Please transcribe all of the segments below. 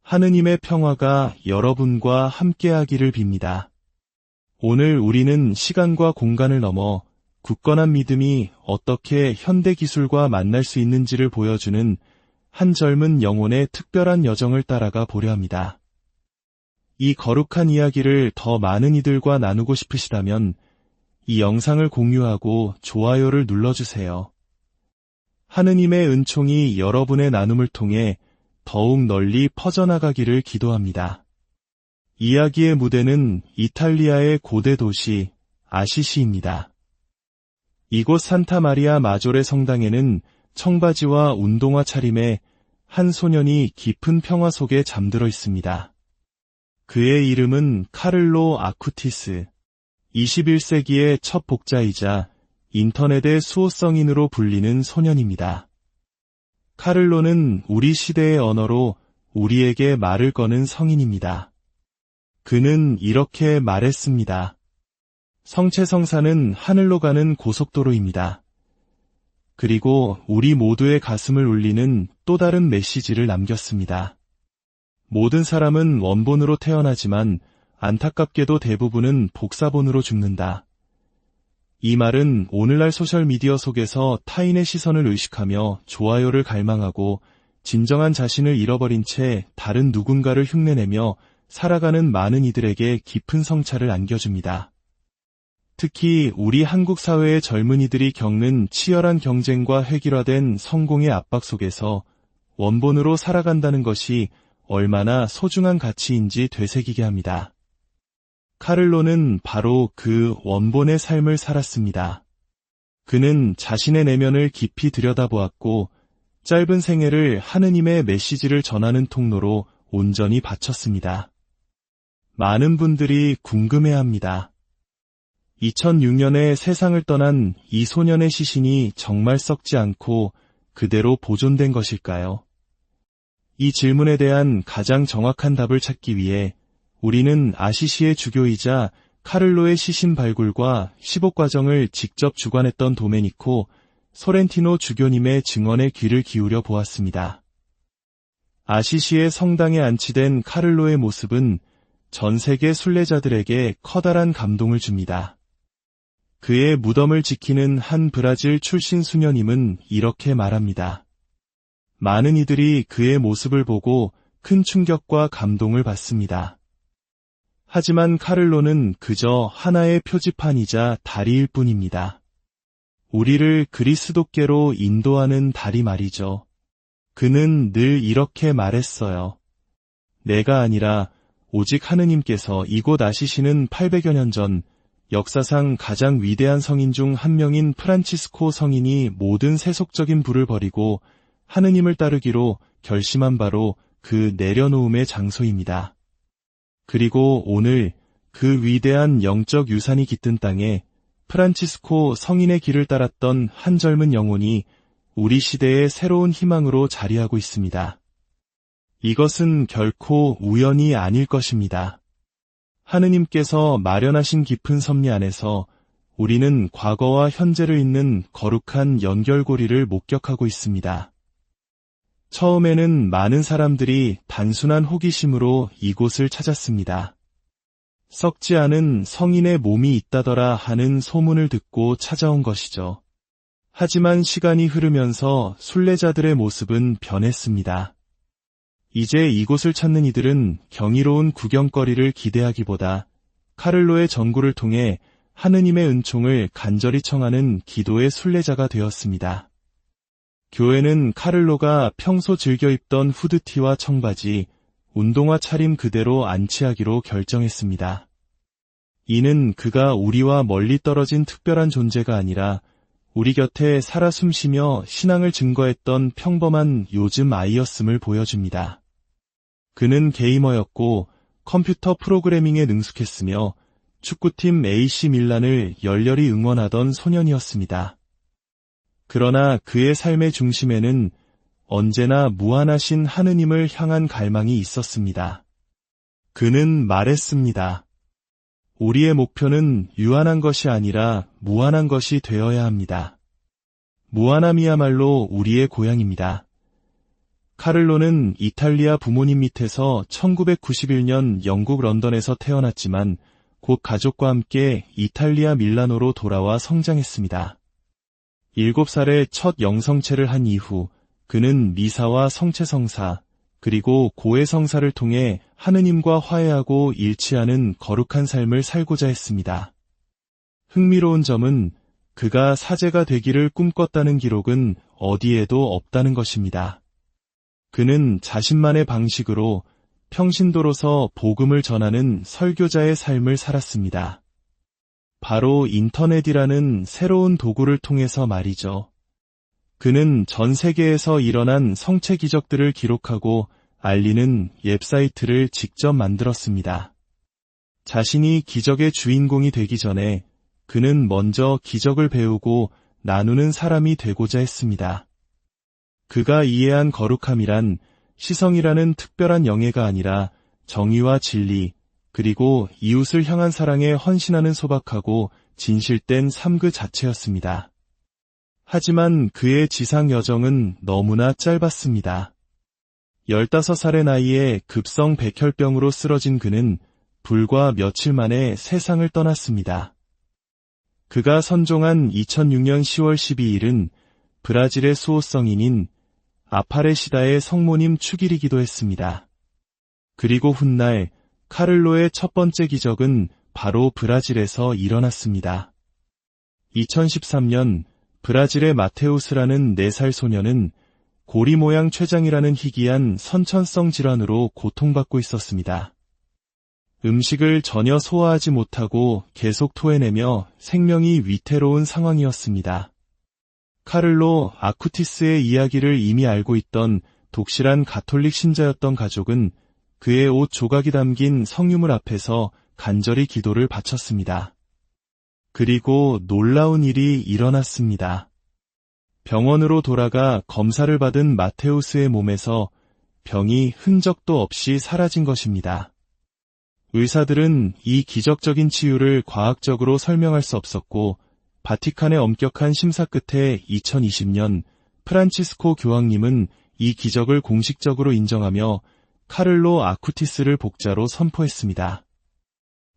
하느님의 평화가 여러분과 함께하기를 빕니다. 오늘 우리는 시간과 공간을 넘어 굳건한 믿음이 어떻게 현대 기술과 만날 수 있는지를 보여주는 한 젊은 영혼의 특별한 여정을 따라가 보려 합니다. 이 거룩한 이야기를 더 많은 이들과 나누고 싶으시다면 이 영상을 공유하고 좋아요를 눌러주세요. 하느님의 은총이 여러분의 나눔을 통해 더욱 널리 퍼져나가기를 기도합니다. 이야기의 무대는 이탈리아의 고대 도시 아시시입니다. 이곳 산타 마리아 마조레 성당에는 청바지와 운동화 차림에 한 소년이 깊은 평화 속에 잠들어 있습니다. 그의 이름은 카를로 아쿠티스, 21세기의 첫 복자이자 인터넷의 수호성인으로 불리는 소년입니다. 카를로는 우리 시대의 언어로 우리에게 말을 거는 성인입니다. 그는 이렇게 말했습니다. 성체성사는 하늘로 가는 고속도로입니다. 그리고 우리 모두의 가슴을 울리는 또 다른 메시지를 남겼습니다. 모든 사람은 원본으로 태어나지만 안타깝게도 대부분은 복사본으로 죽는다. 이 말은 오늘날 소셜미디어 속에서 타인의 시선을 의식하며 좋아요를 갈망하고 진정한 자신을 잃어버린 채 다른 누군가를 흉내내며 살아가는 많은 이들에게 깊은 성찰을 안겨줍니다. 특히 우리 한국 사회의 젊은이들이 겪는 치열한 경쟁과 획일화된 성공의 압박 속에서 원본으로 살아간다는 것이 얼마나 소중한 가치인지 되새기게 합니다. 카를로는 바로 그 원본의 삶을 살았습니다. 그는 자신의 내면을 깊이 들여다보았고 짧은 생애를 하느님의 메시지를 전하는 통로로 온전히 바쳤습니다. 많은 분들이 궁금해합니다. 2006년에 세상을 떠난 이 소년의 시신이 정말 썩지 않고 그대로 보존된 것일까요? 이 질문에 대한 가장 정확한 답을 찾기 위해 우리는 아시시의 주교이자 카를로의 시신 발굴과 시복 과정을 직접 주관했던 도메니코 소렌티노 주교님의 증언에 귀를 기울여 보았습니다. 아시시의 성당에 안치된 카를로의 모습은 전 세계 순례자들에게 커다란 감동을 줍니다. 그의 무덤을 지키는 한 브라질 출신 수녀님은 이렇게 말합니다. 많은 이들이 그의 모습을 보고 큰 충격과 감동을 받습니다. 하지만 카를로는 그저 하나의 표지판이자 다리일 뿐입니다. 우리를 그리스도께로 인도하는 다리 말이죠. 그는 늘 이렇게 말했어요. 내가 아니라 오직 하느님께서 이곳 아시시는 800여 년 전 역사상 가장 위대한 성인 중 한 명인 프란치스코 성인이 모든 세속적인 부를 버리고 하느님을 따르기로 결심한 바로 그 내려놓음의 장소입니다. 그리고 오늘 그 위대한 영적 유산이 깃든 땅에 프란치스코 성인의 길을 따랐던 한 젊은 영혼이 우리 시대의 새로운 희망으로 자리하고 있습니다. 이것은 결코 우연이 아닐 것입니다. 하느님께서 마련하신 깊은 섭리 안에서 우리는 과거와 현재를 잇는 거룩한 연결고리를 목격하고 있습니다. 처음에는 많은 사람들이 단순한 호기심으로 이곳을 찾았습니다. 썩지 않은 성인의 몸이 있다더라 하는 소문을 듣고 찾아온 것이죠. 하지만 시간이 흐르면서 순례자들의 모습은 변했습니다. 이제 이곳을 찾는 이들은 경이로운 구경거리를 기대하기보다 카를로의 전구를 통해 하느님의 은총을 간절히 청하는 기도의 순례자가 되었습니다. 교회는 카를로가 평소 즐겨 입던 후드티와 청바지, 운동화 차림 그대로 안치하기로 결정했습니다. 이는 그가 우리와 멀리 떨어진 특별한 존재가 아니라 우리 곁에 살아 숨쉬며 신앙을 증거했던 평범한 요즘 아이였음을 보여줍니다. 그는 게이머였고 컴퓨터 프로그래밍에 능숙했으며 축구팀 AC 밀란을 열렬히 응원하던 소년이었습니다. 그러나 그의 삶의 중심에는 언제나 무한하신 하느님을 향한 갈망이 있었습니다. 그는 말했습니다. 우리의 목표는 유한한 것이 아니라 무한한 것이 되어야 합니다. 무한함이야말로 우리의 고향입니다. 카를로는 이탈리아 부모님 밑에서 1991년 영국 런던에서 태어났지만 곧 가족과 함께 이탈리아 밀라노로 돌아와 성장했습니다. 7살에 첫 영성체를 한 이후 그는 미사와 성체성사 그리고 고해성사를 통해 하느님과 화해하고 일치하는 거룩한 삶을 살고자 했습니다. 흥미로운 점은 그가 사제가 되기를 꿈꿨다는 기록은 어디에도 없다는 것입니다. 그는 자신만의 방식으로 평신도로서 복음을 전하는 설교자의 삶을 살았습니다. 바로 인터넷이라는 새로운 도구를 통해서 말이죠. 그는 전 세계에서 일어난 성체 기적들을 기록하고 알리는 웹사이트를 직접 만들었습니다. 자신이 기적의 주인공이 되기 전에 그는 먼저 기적을 배우고 나누는 사람이 되고자 했습니다. 그가 이해한 거룩함이란 시성이라는 특별한 영예가 아니라 정의와 진리, 그리고 이웃을 향한 사랑에 헌신하는 소박하고 진실된 삶 그 자체였습니다. 하지만 그의 지상 여정은 너무나 짧았습니다. 15살의 나이에 급성 백혈병으로 쓰러진 그는 불과 며칠 만에 세상을 떠났습니다. 그가 선종한 2006년 10월 12일은 브라질의 수호성인인 아파레시다의 성모님 축일이기도 했습니다. 그리고 훗날 카를로의 첫 번째 기적은 바로 브라질에서 일어났습니다. 2013년 브라질의 마테우스라는 4살 소녀는 고리 모양 췌장이라는 희귀한 선천성 질환으로 고통받고 있었습니다. 음식을 전혀 소화하지 못하고 계속 토해내며 생명이 위태로운 상황이었습니다. 카를로 아쿠티스의 이야기를 이미 알고 있던 독실한 가톨릭 신자였던 가족은 그의 옷 조각이 담긴 성유물 앞에서 간절히 기도를 바쳤습니다. 그리고 놀라운 일이 일어났습니다. 병원으로 돌아가 검사를 받은 마테우스의 몸에서 병이 흔적도 없이 사라진 것입니다. 의사들은 이 기적적인 치유를 과학적으로 설명할 수 없었고 바티칸의 엄격한 심사 끝에 2020년 프란치스코 교황님은 이 기적을 공식적으로 인정하며 카를로 아쿠티스를 복자로 선포했습니다.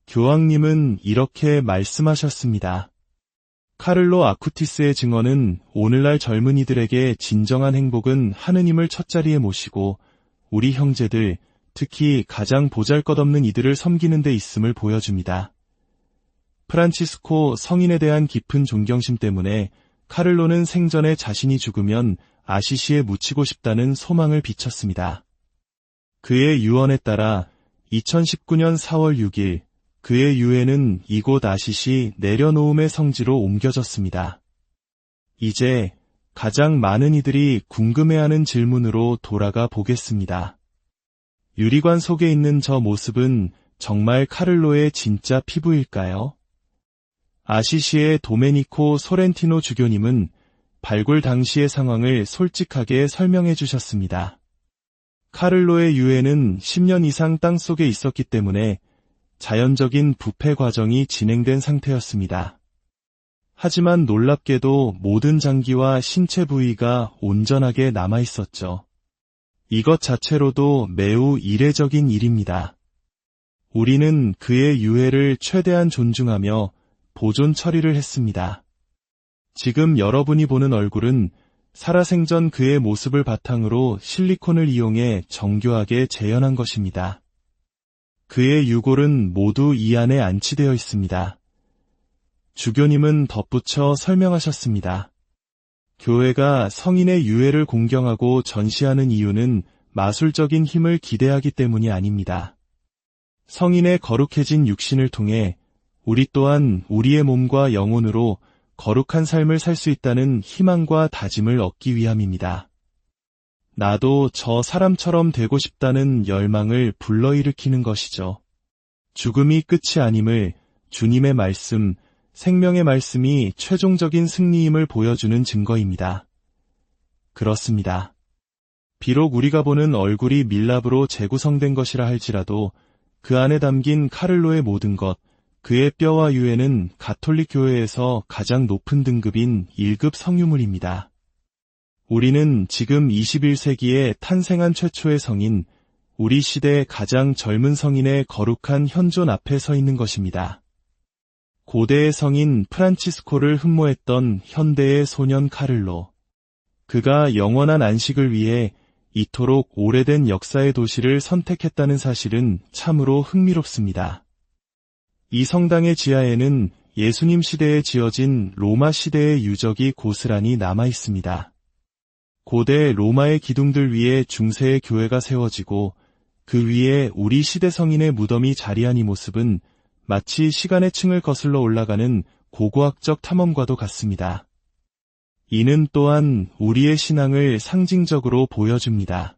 교황님은 이렇게 말씀하셨습니다. 카를로 아쿠티스의 증언은 오늘날 젊은이들에게 진정한 행복은 하느님을 첫자리에 모시고 우리 형제들, 특히 가장 보잘것없는 이들을 섬기는 데 있음을 보여줍니다. 프란치스코 성인에 대한 깊은 존경심 때문에 카를로는 생전에 자신이 죽으면 아시시에 묻히고 싶다는 소망을 비쳤습니다. 그의 유언에 따라 2019년 4월 6일 그의 유해는 이곳 아시시 내려놓음의 성지로 옮겨졌습니다. 이제 가장 많은 이들이 궁금해하는 질문으로 돌아가 보겠습니다. 유리관 속에 있는 저 모습은 정말 카를로의 진짜 피부일까요? 아시시의 도메니코 소렌티노 주교님은 발굴 당시의 상황을 솔직하게 설명해 주셨습니다. 카를로의 유해는 10년 이상 땅속에 있었기 때문에 자연적인 부패 과정이 진행된 상태였습니다. 하지만 놀랍게도 모든 장기와 신체 부위가 온전하게 남아 있었죠. 이것 자체로도 매우 이례적인 일입니다. 우리는 그의 유해를 최대한 존중하며 보존 처리를 했습니다. 지금 여러분이 보는 얼굴은 살아생전 그의 모습을 바탕으로 실리콘을 이용해 정교하게 재현한 것입니다. 그의 유골은 모두 이 안에 안치되어 있습니다. 주교님은 덧붙여 설명하셨습니다. 교회가 성인의 유해를 공경하고 전시하는 이유는 마술적인 힘을 기대하기 때문이 아닙니다. 성인의 거룩해진 육신을 통해 우리 또한 우리의 몸과 영혼으로 거룩한 삶을 살 수 있다는 희망과 다짐을 얻기 위함입니다. 나도 저 사람처럼 되고 싶다는 열망을 불러일으키는 것이죠. 죽음이 끝이 아님을 주님의 말씀, 생명의 말씀이 최종적인 승리임을 보여주는 증거입니다. 그렇습니다. 비록 우리가 보는 얼굴이 밀랍으로 재구성된 것이라 할지라도 그 안에 담긴 카를로의 모든 것, 그의 뼈와 유해는 가톨릭 교회에서 가장 높은 등급인 1급 성유물입니다. 우리는 지금 21세기에 탄생한 최초의 성인, 우리 시대 가장 젊은 성인의 거룩한 현존 앞에 서 있는 것입니다. 고대의 성인 프란치스코를 흠모했던 현대의 소년 카를로. 그가 영원한 안식을 위해 이토록 오래된 역사의 도시를 선택했다는 사실은 참으로 흥미롭습니다. 이 성당의 지하에는 예수님 시대에 지어진 로마 시대의 유적이 고스란히 남아 있습니다. 고대 로마의 기둥들 위에 중세의 교회가 세워지고 그 위에 우리 시대 성인의 무덤이 자리한 이 모습은 마치 시간의 층을 거슬러 올라가는 고고학적 탐험과도 같습니다. 이는 또한 우리의 신앙을 상징적으로 보여줍니다.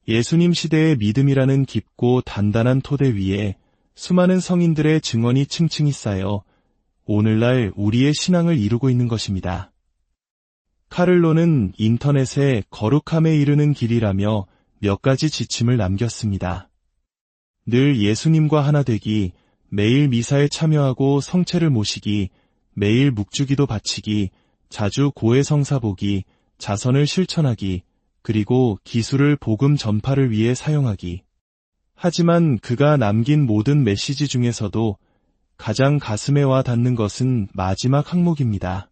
예수님 시대의 믿음이라는 깊고 단단한 토대 위에 수많은 성인들의 증언이 층층이 쌓여 오늘날 우리의 신앙을 이루고 있는 것입니다. 카를로는 인터넷에 거룩함에 이르는 길이라며 몇 가지 지침을 남겼습니다. 늘 예수님과 하나 되기, 매일 미사에 참여하고 성체를 모시기, 매일 묵주기도 바치기, 자주 고해 성사 보기, 자선을 실천하기, 그리고 기술을 복음 전파를 위해 사용하기. 하지만 그가 남긴 모든 메시지 중에서도 가장 가슴에 와 닿는 것은 마지막 항목입니다.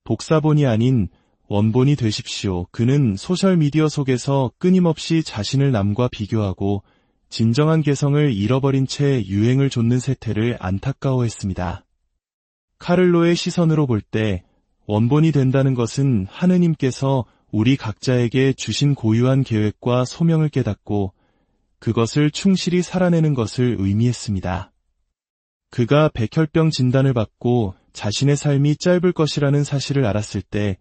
복사본이 아닌 원본이 되십시오. 그는 소셜미디어 속에서 끊임없이 자신을 남과 비교하고 진정한 개성을 잃어버린 채 유행을 좇는 세태를 안타까워했습니다. 카를로의 시선으로 볼 때 원본이 된다는 것은 하느님께서 우리 각자에게 주신 고유한 계획과 소명을 깨닫고 그것을 충실히 살아내는 것을 의미했습니다. 그가 백혈병 진단을 받고 자신의 삶이 짧을 것이라는 사실을 알았을 때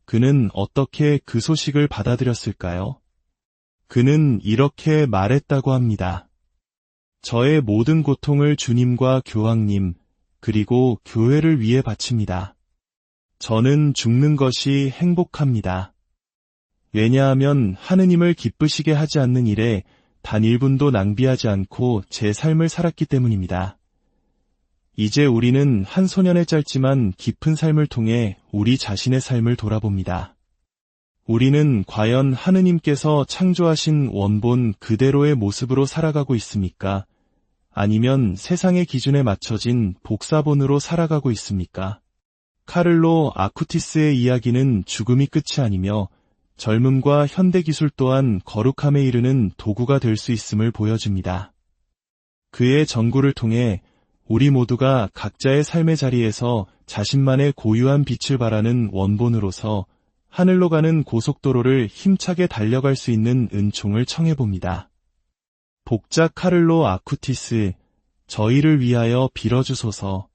그는 어떻게 그 소식을 받아들였을까요? 그는 이렇게 말했다고 합니다. 저의 모든 고통을 주님과 교황님, 그리고 교회를 위해 바칩니다. 저는 죽는 것이 행복합니다. 왜냐하면 하느님을 기쁘시게 하지 않는 일에 단 1분도 낭비하지 않고 제 삶을 살았기 때문입니다. 이제 우리는 한 소년의 짧지만 깊은 삶을 통해 우리 자신의 삶을 돌아봅니다. 우리는 과연 하느님께서 창조하신 원본 그대로의 모습으로 살아가고 있습니까? 아니면 세상의 기준에 맞춰진 복사본으로 살아가고 있습니까? 카를로 아쿠티스의 이야기는 죽음이 끝이 아니며 젊음과 현대기술 또한 거룩함에 이르는 도구가 될 수 있음을 보여줍니다. 그의 전구를 통해 우리 모두가 각자의 삶의 자리에서 자신만의 고유한 빛을 발하는 원본으로서 하늘로 가는 고속도로를 힘차게 달려갈 수 있는 은총을 청해봅니다. 복자 카를로 아쿠티스, 저희를 위하여 빌어주소서.